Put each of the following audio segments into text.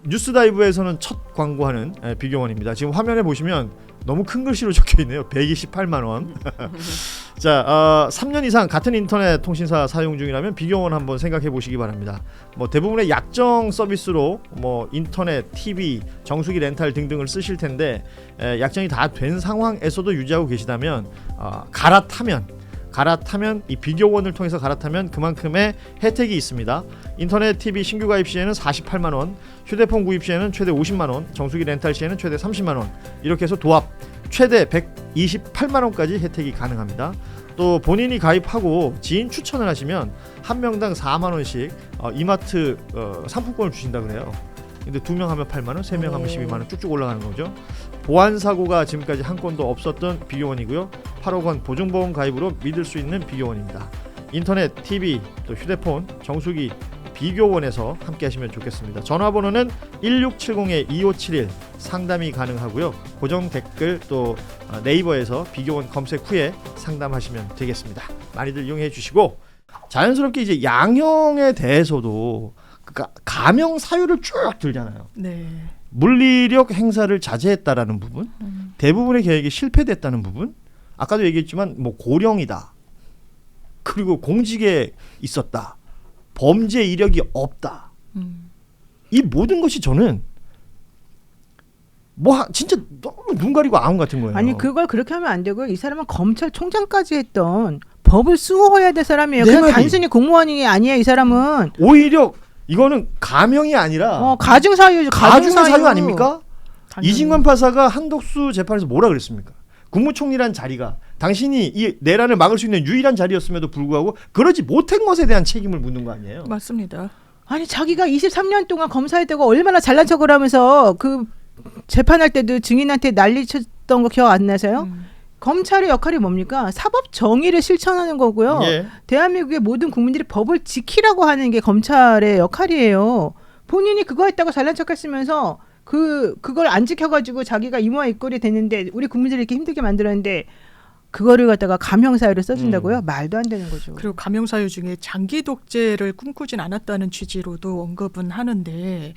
뉴스다이브에서는 첫 광고하는 비교원입니다. 지금 화면에 보시면 너무 큰 글씨로 적혀있네요. 128만 원. 자, 3년 이상 같은 인터넷 통신사 사용 중이라면 비교원 한번 생각해 보시기 바랍니다. 뭐 대부분의 약정 서비스로 뭐 인터넷, TV, 정수기 렌탈 등등을 쓰실 텐데 약정이 다 된 상황에서도 유지하고 계시다면 갈아타면 이 비교원을 통해서 갈아타면 그만큼의 혜택이 있습니다. 인터넷 TV 신규 가입 시에는 48만 원, 휴대폰 구입 시에는 최대 50만 원, 정수기 렌탈 시에는 최대 30만 원, 이렇게 해서 도합 최대 128만 원까지 혜택이 가능합니다. 또 본인이 가입하고 지인 추천을 하시면 한 명당 4만 원씩 이마트 상품권을 주신다 그래요. 근데 2명 하면 8만 원, 3명 하면 12만 원 쭉쭉 올라가는 거죠. 보안 사고가 지금까지 한 건도 없었던 비교원이고요. 8억 원 보증보험 가입으로 믿을 수 있는 비교원입니다. 인터넷, TV, 또 휴대폰, 정수기 비교원에서 함께 하시면 좋겠습니다. 전화번호는 1670-2571 상담이 가능하고요. 고정 댓글 또 네이버에서 비교원 검색 후에 상담하시면 되겠습니다. 많이들 이용해 주시고, 자연스럽게 이제 양형에 대해서도 그러니까 가명 사유를 쭉 들잖아요. 네. 물리력 행사를 자제했다라는 부분, 대부분의 계획이 실패됐다는 부분, 아까도 얘기했지만 뭐 고령이다, 그리고 공직에 있었다, 범죄 이력이 없다. 이 모든 것이 저는 뭐 진짜 너무 눈 가리고 아웅 같은 거예요. 아니 그걸 그렇게 하면 안 되고요. 이 사람은 검찰총장까지 했던 법을 수호해야 될 사람이에요. 그냥 단순히 공무원이 아니에요. 이 사람은 오히려 이거는 가명이 아니라 가중사유죠. 가중사유 아닙니까? 당연히. 이진관 판사가 한덕수 재판에서 뭐라 그랬습니까? 국무총리란 자리가 당신이 이 내란을 막을 수 있는 유일한 자리였음에도 불구하고 그러지 못한 것에 대한 책임을 묻는 거 아니에요? 맞습니다. 아니 자기가 23년 동안 검사했다고 얼마나 잘난 척을 하면서 그 재판할 때도 증인한테 난리쳤던 거 기억 안 나세요? 검찰의 역할이 뭡니까? 사법 정의를 실천하는 거고요. 예. 대한민국의 모든 국민들이 법을 지키라고 하는 게 검찰의 역할이에요. 본인이 그거 했다고 잘난 척했으면서 그걸 안 지켜가지고 자기가 이모와 이꼴이 됐는데 우리 국민들을 이렇게 힘들게 만들었는데 그거를 갖다가 가명사유를 써준다고요? 말도 안 되는 거죠. 그리고 가명사유 중에 장기 독재를 꿈꾸진 않았다는 취지로도 언급은 하는데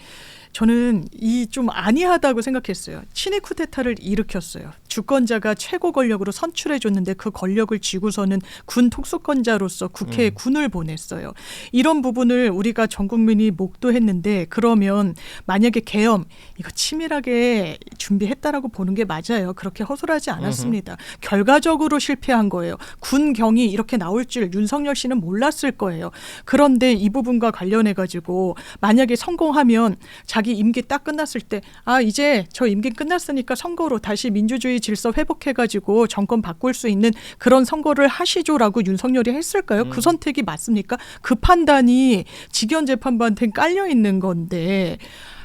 저는 이 좀 아니하다고 생각했어요. 친위 쿠데타를 일으켰어요. 주권자가 최고 권력으로 선출해줬는데 그 권력을 쥐고서는 군 특수권자로서 국회에 군을 보냈어요. 이런 부분을 우리가 전 국민이 목도했는데 그러면 만약에 계엄 이거 치밀하게 준비했다라고 보는 게 맞아요. 그렇게 허술하지 않았습니다. 결과적으로 실패한 거예요. 군경이 이렇게 나올 줄 윤석열 씨는 몰랐을 거예요. 그런데 이 부분과 관련해가지고 만약에 성공하면 자기 임기 딱 끝났을 때 이제 저 임기 끝났으니까 선거로 다시 민주주의 질서 회복해가지고 정권 바꿀 수 있는 그런 선거를 하시죠라고 윤석열이 했을까요? 그 선택이 맞습니까? 그 판단이 직연 재판부한테는 깔려 있는 건데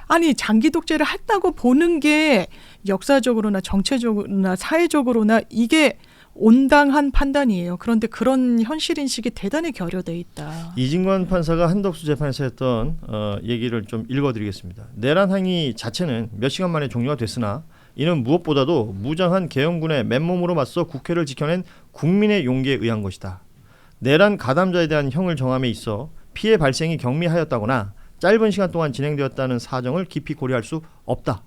아니 장기 독재를 했다고 보는 게 역사적으로나 정체적으로나 사회적으로나 이게 온당한 판단이에요. 그런데 그런 현실인식이 대단히 결여돼 있다. 이진관 판사가 한덕수 재판에서 했던 얘기를 좀 읽어드리겠습니다. 내란 행위 자체는 몇 시간 만에 종료가 됐으나 이는 무엇보다도 무장한 계엄군의 맨몸으로 맞서 국회를 지켜낸 국민의 용기에 의한 것이다. 내란 가담자에 대한 형을 정함에 있어 피해 발생이 경미하였다거나 짧은 시간 동안 진행되었다는 사정을 깊이 고려할 수 없다.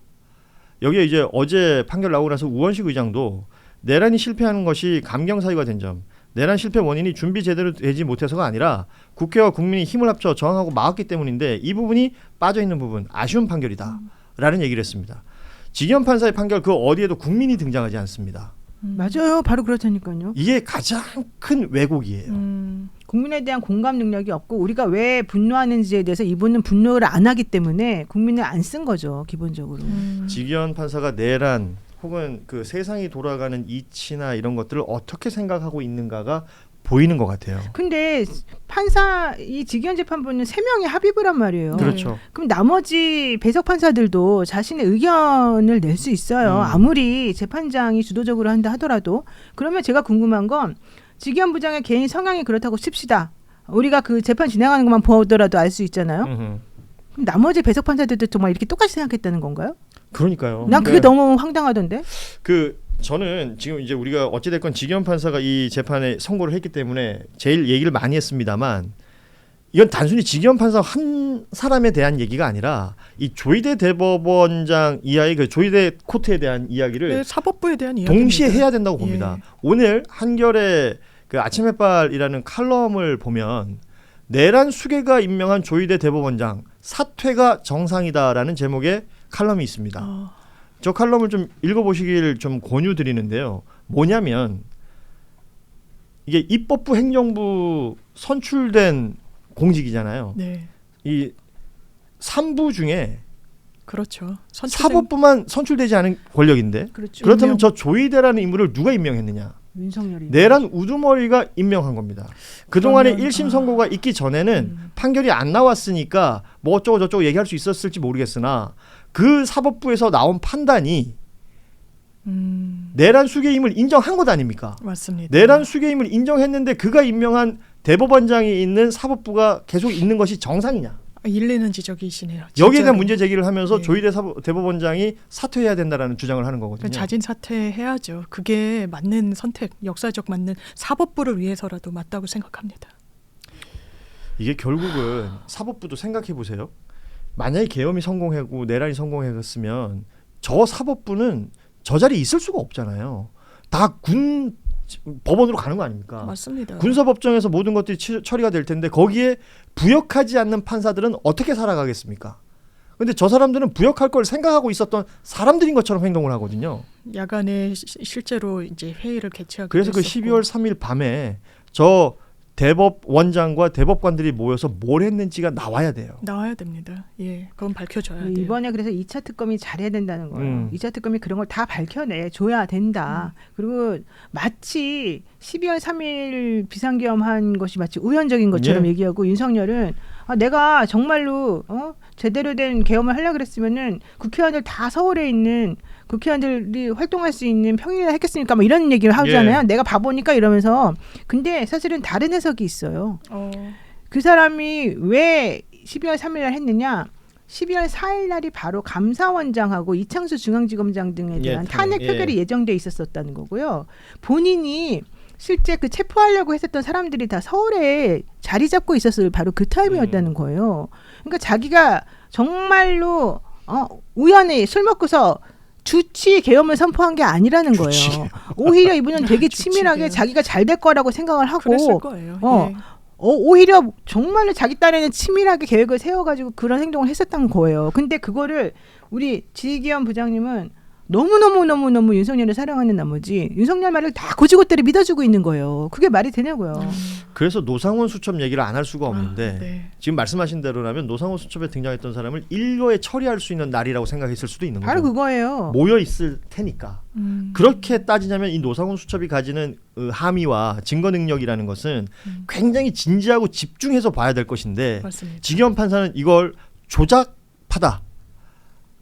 여기에 이제 어제 판결 나오고 나서 우원식 의장도 내란이 실패하는 것이 감경사유가 된 점, 내란 실패 원인이 준비 제대로 되지 못해서가 아니라 국회와 국민이 힘을 합쳐 저항하고 막았기 때문인데 이 부분이 빠져있는 부분, 아쉬운 판결이다 라는 얘기를 했습니다. 직연 판사의 판결 그 어디에도 국민이 등장하지 않습니다. 맞아요. 바로 그렇다니까요. 이게 가장 큰 왜곡이에요. 국민에 대한 공감 능력이 없고 우리가 왜 분노하는지에 대해서 이분은 분노를 안 하기 때문에 국민을 안 쓴 거죠. 기본적으로. 직연 판사가 내란 혹은 그 세상이 돌아가는 이치나 이런 것들을 어떻게 생각하고 있는가가 보이는 것 같아요. 근데 판사 이 직연 재판부는 3명이 합의를 한 말이에요. 그렇죠. 그럼 나머지 배석 판사들도 자신의 의견을 낼 수 있어요. 아무리 재판장이 주도적으로 한다 하더라도. 그러면 제가 궁금한 건 직연 부장의 개인 성향이 그렇다고 칩시다. 우리가 그 재판 진행하는 것만 보더라도 알 수 있잖아요. 그럼 나머지 배석 판사들도 정말 이렇게 똑같이 생각했다는 건가요? 그러니까요. 난 그게 너무 황당하던데. 저는 지금 이제 우리가 어찌됐건 직연 판사가 이 재판에 선고를 했기 때문에 제일 얘기를 많이 했습니다만 이건 단순히 지기현 판사 한 사람에 대한 얘기가 아니라 이 조희대 대법원장 이하의 그 조희대 코트에 대한 이야기를 네, 사법부에 대한 이야기입니다. 동시에 해야 된다고 봅니다. 오늘 한겨레 그 아침 햇발이라는 칼럼을 보면 내란 수계가 임명한 조희대 대법원장 사퇴가 정상이다라는 제목의 칼럼이 있습니다. 저 칼럼을 좀 읽어보시길 좀 권유드리는데요. 뭐냐면 이게 입법부 행정부 선출된 공직이잖아요. 네. 이 3부 중에 그렇죠. 사법부만 선출되지 않은 권력인데 그렇죠. 그렇다면 저 조희대라는 인물을 누가 임명했느냐? 윤석열이. 내란 우두머리가 임명한 겁니다. 그동안에 그러면, 1심 선고가 있기 전에는 판결이 안 나왔으니까 뭐 어쩌고 저쩌고 얘기할 수 있었을지 모르겠으나 그 사법부에서 나온 판단이 내란 수괴임을 인정한 것 아닙니까? 맞습니다. 내란 수괴임을 인정했는데 그가 임명한 대법원장이 있는 사법부가 계속 있는 것이 정상이냐? 일리는 지적이시네요. 여기에 대한 진짜로. 문제 제기를 하면서 네. 조희대 대법원장이 사퇴해야 된다라는 주장을 하는 거거든요. 자진 사퇴해야죠. 그게 맞는 선택, 역사적 맞는 사법부를 위해서라도 맞다고 생각합니다. 이게 결국은 사법부도 생각해 보세요. 만약에 계엄이 성공하고 내란이 성공했으면 저 사법부는 저 자리에 있을 수가 없잖아요. 다 군 법원으로 가는 거 아닙니까? 맞습니다. 군사법정에서 모든 것들이 처리가 될 텐데 거기에 부역하지 않는 판사들은 어떻게 살아가겠습니까? 근데 저 사람들은 부역할 걸 생각하고 있었던 사람들인 것처럼 행동을 하거든요. 야간에 실제로 이제 회의를 개최하고 그래서 그 12월 3일 밤에 저 대법원장과 대법관들이 모여서 뭘 했는지가 나와야 돼요. 나와야 됩니다. 예, 그건 밝혀져야 돼요. 이번에 그래서 2차 특검이 잘해야 된다는 거예요. 2차 특검이 그런 걸 다 밝혀내줘야 된다. 그리고 마치 12월 3일 비상계엄한 것이 마치 우연적인 것처럼 예. 얘기하고 윤석열은 내가 정말로 제대로 된 계엄을 하려고 그랬으면은 국회의원들 다 서울에 있는 국회의원들이 활동할 수 있는 평일에 했겠습니까? 뭐 이런 얘기를 하잖아요. 예. 내가 바보니까 이러면서. 근데 사실은 다른 해석이 있어요. 그 사람이 왜 12월 3일 날 했느냐? 12월 4일 날이 바로 감사원장하고 이창수 중앙지검장 등에 대한 탄핵 표결이 예정돼 있었다는 거고요. 본인이 실제 그 체포하려고 했었던 사람들이 다 서울에 자리 잡고 있었을 바로 그 타임이었다는 거예요. 그러니까 자기가 정말로 우연히 술 먹고서 주치 계엄을 선포한 게 아니라는 거예요. 오히려 이분은 되게 치밀하게 자기가 잘 될 거라고 생각을 하고 그랬을 거예요. 예. 오히려 정말로 자기 딴에는 치밀하게 계획을 세워가지고 그런 행동을 했었던 거예요. 근데 그거를 우리 지기현 부장님은 너무 윤석열을 사랑하는 나머지 윤석열 말을 다 고지고대로 믿어주고 있는 거예요. 그게 말이 되냐고요. 그래서 노상원 수첩 얘기를 안 할 수가 없는데 네. 지금 말씀하신 대로라면 노상원 수첩에 등장했던 사람을 일거에 처리할 수 있는 날이라고 생각했을 수도 있는 거죠. 바로 그거예요. 모여 있을 테니까. 그렇게 따지자면 이 노상원 수첩이 가지는 함의와 증거 능력이라는 것은 굉장히 진지하고 집중해서 봐야 될 것인데 맞습니다. 지기현 판사는 이걸 조작하다.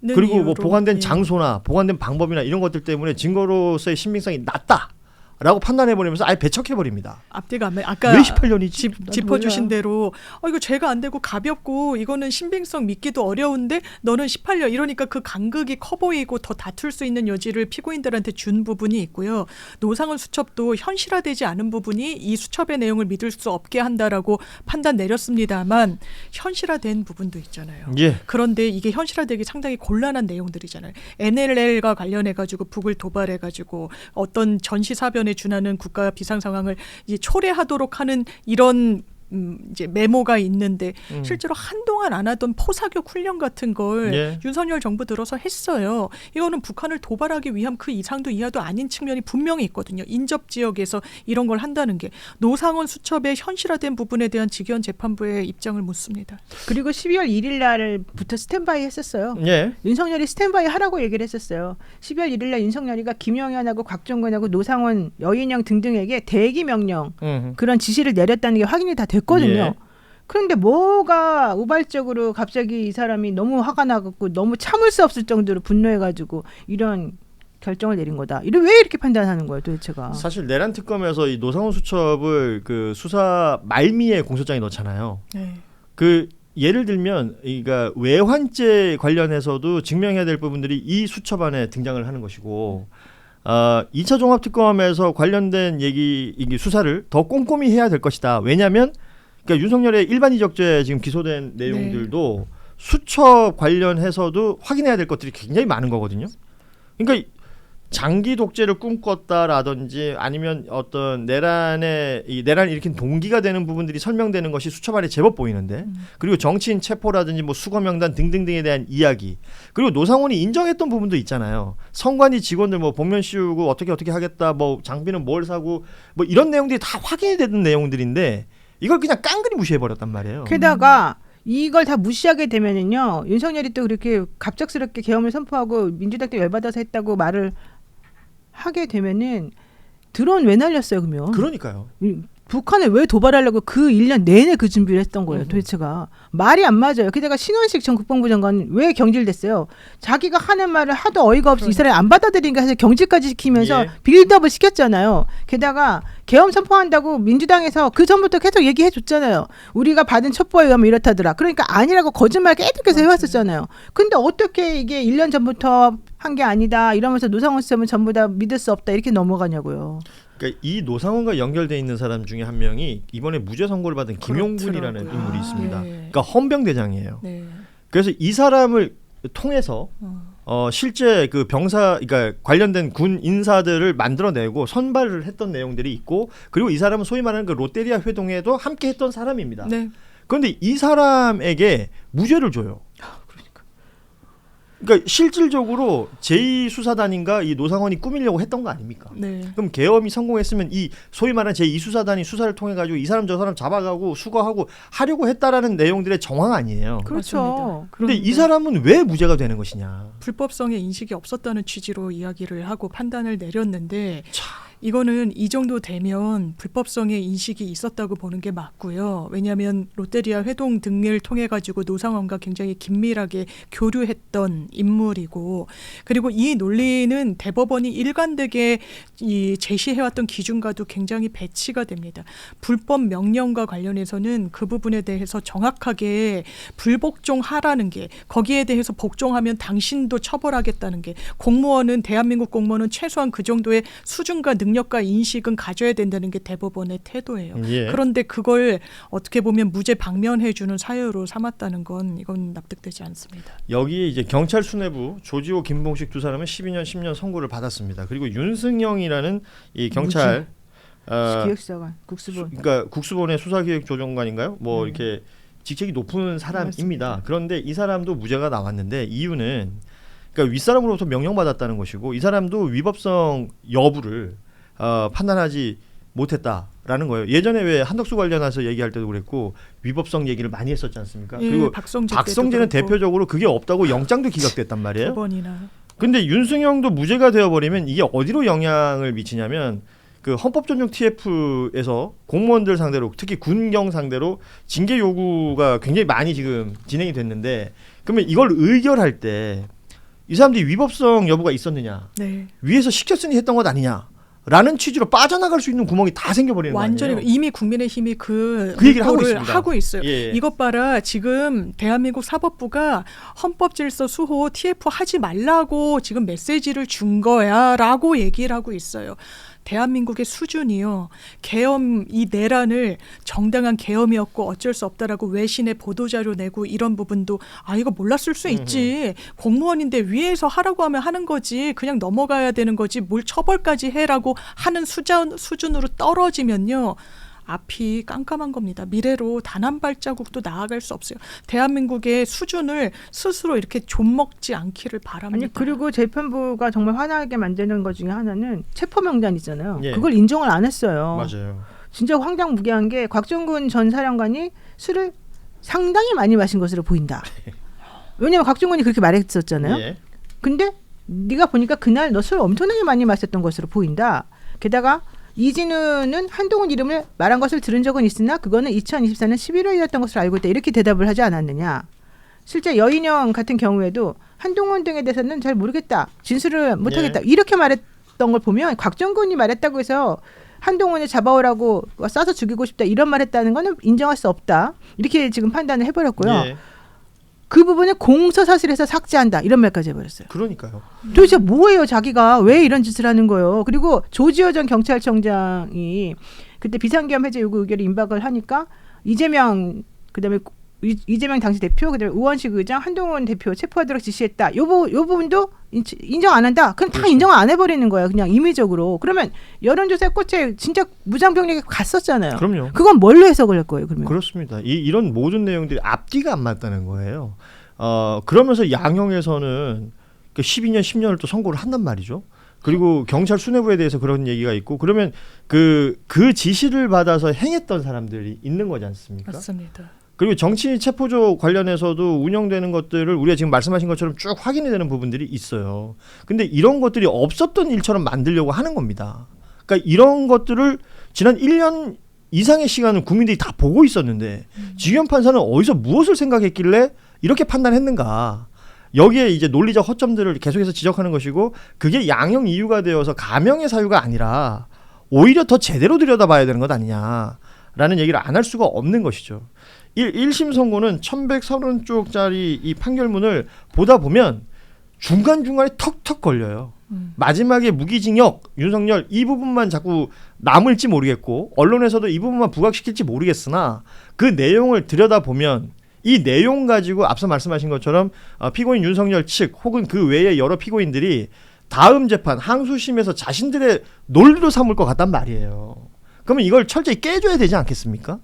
그리고 뭐 보관된 장소나 보관된 방법이나 이런 것들 때문에 증거로서의 신빙성이 낮다라고 판단해버리면서 아예 배척해버립니다. 앞뒤가 안 아까 왜 18년이지? 짚어주신 대로 이거 죄가 안 되고 가볍고 이거는 신빙성 믿기도 어려운데 너는 18년 이러니까 그 간극이 커 보이고 더 다툴 수 있는 여지를 피고인들한테 준 부분이 있고요. 노상원 수첩도 현실화되지 않은 부분이 이 수첩의 내용을 믿을 수 없게 한다라고 판단 내렸습니다만 현실화된 부분도 있잖아요. 예. 그런데 이게 현실화되기 상당히 곤란한 내용들이잖아요. NLL과 관련해가지고 북을 도발해가지고 어떤 전시사변에 준하는 국가 비상 상황을 이제 초래하도록 하는 이런 이제 메모가 있는데 실제로 한동안 안 하던 포사격 훈련 같은 걸 윤석열 정부 들어서 했어요. 이거는 북한을 도발하기 위한 그 이상도 이하도 아닌 측면이 분명히 있거든요. 인접 지역에서 이런 걸 한다는 게 노상원 수첩의 현실화된 부분에 대한 지기현 재판부의 입장을 묻습니다. 그리고 12월 1일 날부터 스탠바이 했었어요. 예. 윤석열이 스탠바이 하라고 얘기를 했었어요. 12월 1일 날 윤석열이가 김영현하고 곽종근하고 노상원, 여인영 등등에게 대기 명령 그런 지시를 내렸다는 게 확인이 다 됐거든요. 예. 그런데 뭐가 우발적으로 갑자기 이 사람이 너무 화가 나갖고 너무 참을 수 없을 정도로 분노해가지고 이런 결정을 내린 거다. 왜 이렇게 판단하는 거예요, 도대체가? 사실 내란 특검에서 이 노상원 수첩을 그 수사 말미에 공소장에 넣잖아요. 네. 그 예를 들면 그러니까 외환죄 관련해서도 증명해야 될 부분들이 이 수첩 안에 등장을 하는 것이고 2차 종합특검에서 관련된 얘기 수사를 더 꼼꼼히 해야 될 것이다. 왜냐하면 그러니까 윤석열의 일반 이적죄 지금 기소된 내용들도 수첩 관련해서도 확인해야 될 것들이 굉장히 많은 거거든요. 그러니까 장기 독재를 꿈꿨다라든지 아니면 어떤 내란을 일으킨 동기가 되는 부분들이 설명되는 것이 수첩 안에 제법 보이는데, 그리고 정치인 체포라든지 뭐 수거 명단 등등등에 대한 이야기, 그리고 노상원이 인정했던 부분도 있잖아요. 성관이 직원들 뭐 복면 씌우고 어떻게 하겠다, 뭐 장비는 뭘 사고, 뭐 이런 내용들이 다 확인이 되는 내용들인데 이걸 그냥 깡그리 무시해 버렸단 말이에요. 게다가 이걸 다 무시하게 되면은요, 윤석열이 또 그렇게 갑작스럽게 계엄을 선포하고 민주당 때 열받아서 했다고 말을 하게 되면은 드론 왜 날렸어요 그러면? 그러니까요. 북한에 왜 도발하려고 그 1년 내내 그 준비를 했던 거예요. 도대체가 말이 안 맞아요. 게다가 신원식 전 국방부 장관 왜 경질됐어요? 자기가 하는 말을 하도 어이가 없이 이 사람이 안 받아들이니까 해서 경질까지 시키면서 빌드업을 시켰잖아요. 게다가 계엄 선포한다고 민주당에서 그 전부터 계속 얘기해 줬잖아요. 우리가 받은 첩보에 의하면 이렇다더라. 그러니까 아니라고 거짓말 계속해서 해왔었잖아요. 근데 어떻게 이게 1년 전부터 한 게 아니다 이러면서 노상원 쌤은 전부 다 믿을 수 없다 이렇게 넘어가냐고요. 그러니까 이 노상원과 연결돼 있는 사람 중에 한 명이 이번에 무죄 선고를 받은 김용군이라는 그렇더라고요. 인물이 있습니다. 네. 그러니까 헌병대장이에요. 네. 그래서 이 사람을 통해서 실제 그 병사, 그러니까 관련된 군 인사들을 만들어내고 선발을 했던 내용들이 있고, 그리고 이 사람은 소위 말하는 그 롯데리아 회동에도 함께했던 사람입니다. 네. 그런데 이 사람에게 무죄를 줘요. 그러니까 실질적으로 제2수사단인가 이 노상원이 꾸미려고 했던 거 아닙니까? 네. 그럼 계엄이 성공했으면 이 소위 말하는 제2수사단이 수사를 통해 가지고 이 사람 저 사람 잡아가고 수거하고 하려고 했다라는 내용들의 정황 아니에요. 그렇죠. 맞습니다. 근데 이 사람은 왜 무죄가 되는 것이냐? 불법성의 인식이 없었다는 취지로 이야기를 하고 판단을 내렸는데, 이거는 이 정도 되면 불법성의 인식이 있었다고 보는 게 맞고요. 왜냐하면 롯데리아 회동 등을 통해 가지고 노상원과 굉장히 긴밀하게 교류했던 인물이고, 그리고 이 논리는 대법원이 일관되게 이 제시해왔던 기준과도 굉장히 배치가 됩니다. 불법 명령과 관련해서는 그 부분에 대해서 정확하게 불복종하라는 게, 거기에 대해서 복종하면 당신도 처벌하겠다는 게, 공무원은 대한민국 공무원은 최소한 그 정도의 수준과 능력과 인식은 가져야 된다는 게 대법원의 태도예요. 그런데 그걸 어떻게 보면 무죄 방면해주는 사유로 삼았다는 건 이건 납득되지 않습니다. 여기에 이제 경찰 수뇌부 조지호, 김봉식 두 사람은 12년, 10년 선고를 받았습니다. 그리고 윤승영이라는 이 경찰 기획사관 국수본, 그러니까 국수본의 수사기획조정관인가요? 뭐 이렇게 직책이 높은 사람입니다. 맞습니다. 그런데 이 사람도 무죄가 나왔는데 이유는 그러니까 윗사람으로부터 명령받았다는 것이고, 이 사람도 위법성 여부를 판단하지 못했다라는 거예요. 예전에 왜 한덕수 관련해서 얘기할 때도 그랬고 위법성 얘기를 많이 했었지 않습니까? 예, 그리고 그렇고. 박성재는 대표적으로 그게 없다고 영장도 기각됐단 말이에요. 두 번이나. 근데 윤승영도 무죄가 되어버리면 이게 어디로 영향을 미치냐면, 그 헌법전용 TF에서 공무원들 상대로, 특히 군경 상대로 징계 요구가 굉장히 많이 지금 진행이 됐는데, 그러면 이걸 의결할 때 이 사람들이 위법성 여부가 있었느냐, 네. 위에서 시켰으니 했던 것 아니냐 라는 취지로 빠져나갈 수 있는 구멍이 다 생겨버리는 완전히 거 아니에요? 이미 국민의힘이 그 얘기를 하고 의도를 있습니다. 하고 있어요. 예. 이것 봐라, 지금 대한민국 사법부가 헌법질서 수호 TF 하지 말라고 지금 메시지를 준 거야라고 얘기를 하고 있어요. 대한민국의 수준이요, 계엄 이 내란을 정당한 계엄이었고 어쩔 수 없다라고 외신에 보도자료 내고 이런 부분도 이거 몰랐을 수 있지, 공무원인데 위에서 하라고 하면 하는 거지, 그냥 넘어가야 되는 거지 뭘 처벌까지 해라고 하는 수준으로 떨어지면요, 앞이 깜깜한 겁니다. 미래로 단 한 발자국도 나아갈 수 없어요. 대한민국의 수준을 스스로 이렇게 좀먹지 않기를 바랍니다. 아니 그리고 재판부가 정말 화나게 만드는 것 중에 하나는 체포명단이잖아요. 예. 그걸 인정을 안 했어요. 맞아요. 진짜 황당무계한 게 곽종근 전 사령관이 술을 상당히 많이 마신 것으로 보인다. 왜냐하면 곽종근이 그렇게 말했었잖아요. 예. 근데 네가 보니까 그날 너 술 엄청나게 많이 마셨던 것으로 보인다. 게다가 이진우는 한동훈 이름을 말한 것을 들은 적은 있으나 그거는 2024년 11월이었던 것으로 알고 있다. 이렇게 대답을 하지 않았느냐. 실제 여인영 같은 경우에도 한동훈 등에 대해서는 잘 모르겠다. 진술을 못하겠다. 이렇게 말했던 걸 보면 곽정근이 말했다고 해서 한동훈을 잡아오라고 쏴서 죽이고 싶다 이런 말 했다는 거는 인정할 수 없다. 이렇게 지금 판단을 해버렸고요. 예. 그 부분을 공서사실에서 삭제한다. 이런 말까지 해버렸어요. 그러니까요. 도대체 뭐예요? 자기가 왜 이런 짓을 하는 거예요? 그리고 조지호 전 경찰청장이 그때 비상계엄 해제 요구 의결을 임박을 하니까 이재명 그다음에 이재명 당시 대표 그다음에 우원식 의장 한동훈 대표 체포하도록 지시했다. 요 부분도 인정 안 한다. 그럼 다 그렇죠. 인정 안 해버리는 거야. 그냥 임의적으로. 그러면 여론조사 꽃에 진짜 무장병력이 갔었잖아요. 그럼요. 그건 뭘로 해석을 할 거예요? 그러면 그렇습니다. 이런 모든 내용들이 앞뒤가 안 맞다는 거예요. 그러면서 양형에서는 12년, 10년을 또 선고를 한단 말이죠. 그리고 경찰 수뇌부에 대해서 그런 얘기가 있고 그러면 그 지시를 받아서 행했던 사람들이 있는 거지 않습니까? 맞습니다. 그리고 정치 체포조 관련해서도 운영되는 것들을 우리가 지금 말씀하신 것처럼 쭉 확인이 되는 부분들이 있어요. 근데 이런 것들이 없었던 일처럼 만들려고 하는 겁니다. 그러니까 이런 것들을 지난 1년 이상의 시간을 국민들이 다 보고 있었는데 지휘현 판사는 어디서 무엇을 생각했길래 이렇게 판단했는가. 여기에 이제 논리적 허점들을 계속해서 지적하는 것이고 그게 양형 이유가 되어서 감형의 사유가 아니라 오히려 더 제대로 들여다봐야 되는 것 아니냐라는 얘기를 안 할 수가 없는 것이죠. 1심 선고는 1130쪽짜리 이 판결문을 보다 보면 중간중간에 턱턱 걸려요. 마지막에 무기징역, 윤석열 이 부분만 자꾸 남을지 모르겠고 언론에서도 이 부분만 부각시킬지 모르겠으나 그 내용을 들여다보면 이 내용 가지고 앞서 말씀하신 것처럼 피고인 윤석열 측 혹은 그 외의 여러 피고인들이 다음 재판 항소심에서 자신들의 논리로 삼을 것 같단 말이에요. 그러면 이걸 철저히 깨줘야 되지 않겠습니까?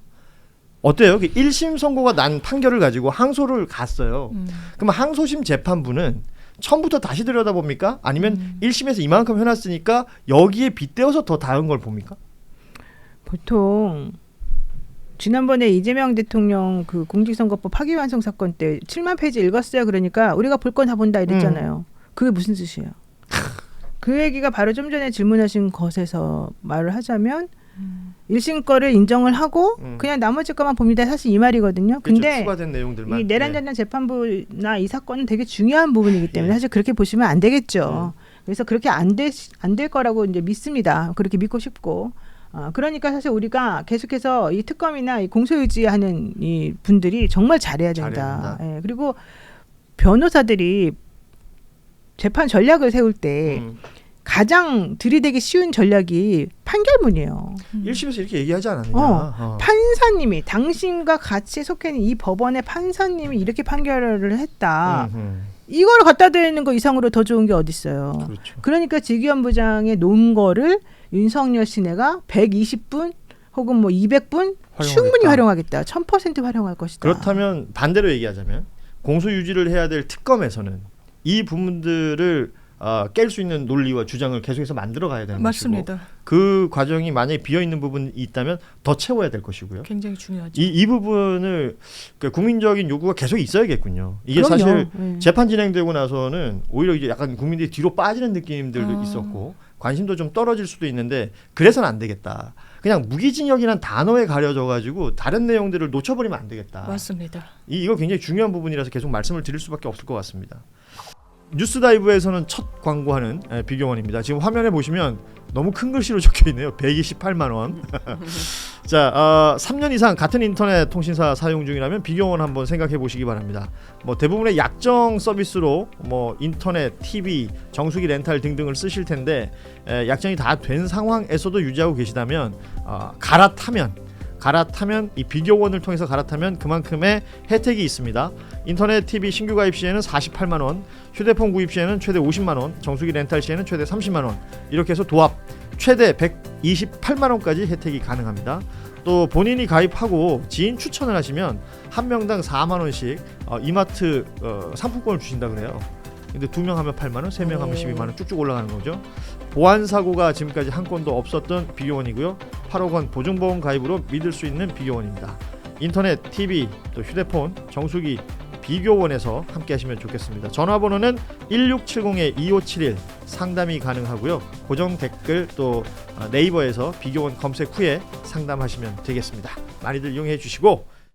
어때요? 1심 선고가 난 판결을 가지고 항소를 갔어요. 그럼 항소심 재판부는 처음부터 다시 들여다봅니까? 아니면 1심에서 이만큼 해놨으니까 여기에 빗대어서 더 다른 걸 봅니까? 보통 지난번에 이재명 대통령 그 공직선거법 파기환송 사건 때 7만 페이지 읽었어요. 그러니까 우리가 볼 건 다 본다 이랬잖아요. 그게 무슨 뜻이에요? 그 얘기가 바로 좀 전에 질문하신 것에서 말을 하자면 1심 거를 인정을 하고 그냥 나머지 것만 봅니다. 사실 이 말이거든요. 그렇죠. 근데 추가된 내용들만. 이 내란전단 재판부나 이 사건은 되게 중요한 부분이기 때문에 사실 그렇게 보시면 안 되겠죠. 그래서 그렇게 안 될 거라고 이제 믿습니다. 그렇게 믿고 싶고. 그러니까 사실 우리가 계속해서 이 특검이나 이 공소유지하는 이 분들이 정말 잘해야 된다. 예, 그리고 변호사들이 재판 전략을 세울 때 가장 들이대기 쉬운 전략이 판결문이에요. 1심에서 이렇게 얘기하지 않았느냐. 판사님이 당신과 같이 속해 있는 이 법원의 판사님이 이렇게 판결을 했다. 이걸 갖다 대는 거 이상으로 더 좋은 게 어디 있어요. 그렇죠. 그러니까 지기현 부장의 논 거를 윤석열 시내가 120분 혹은 뭐 200분 충분히 활용하겠다. 1000% 활용할 것이다. 그렇다면 반대로 얘기하자면 공소유지를 해야 될 특검에서는 이 부분들을 깰 수 있는 논리와 주장을 계속해서 만들어 가야 되는 맞습니다. 것이고 그 과정이 만약에 비어있는 부분이 있다면 더 채워야 될 것이고요. 굉장히 중요하죠. 이 부분을 국민적인 요구가 계속 있어야겠군요. 이게 그럼요. 사실 네. 재판 진행되고 나서는 오히려 이제 약간 국민들이 뒤로 빠지는 느낌들도 있었고 관심도 좀 떨어질 수도 있는데 그래서는 안 되겠다. 그냥 무기징역이란 단어에 가려져 가지고 다른 내용들을 놓쳐버리면 안 되겠다. 맞습니다. 이거 굉장히 중요한 부분이라서 계속 말씀을 드릴 수밖에 없을 것 같습니다. 뉴스다이브에서는 첫 광고하는 비경원입니다. 지금 화면에 보시면 너무 큰 글씨로 적혀있네요. 128만 원. 자, 3년 이상 같은 인터넷 통신사 사용 중이라면 비경원 한번 생각해 보시기 바랍니다. 뭐 대부분의 약정 서비스로 뭐 인터넷, TV, 정수기 렌탈 등등을 쓰실 텐데 약정이 다 된 상황에서도 유지하고 계시다면 갈아타면 이 비교원을 통해서 갈아타면 그만큼의 혜택이 있습니다. 인터넷 TV 신규 가입 시에는 48만 원, 휴대폰 구입 시에는 최대 50만 원, 정수기 렌탈 시에는 최대 30만 원, 이렇게 해서 도합 최대 128만 원까지 혜택이 가능합니다. 또 본인이 가입하고 지인 추천을 하시면 한 명당 4만 원씩 이마트 상품권을 주신다 그래요. 근데 2명 하면 8만 원, 3명 하면 12만 원 쭉쭉 올라가는 거죠. 보안 사고가 지금까지 한 건도 없었던 비교원이고요. 8억 원 보증보험 가입으로 믿을 수 있는 비교원입니다. 인터넷, TV, 또 휴대폰, 정수기 비교원에서 함께 하시면 좋겠습니다. 전화번호는 1670-2571 상담이 가능하고요. 고정 댓글 또 네이버에서 비교원 검색 후에 상담하시면 되겠습니다. 많이들 이용해 주시고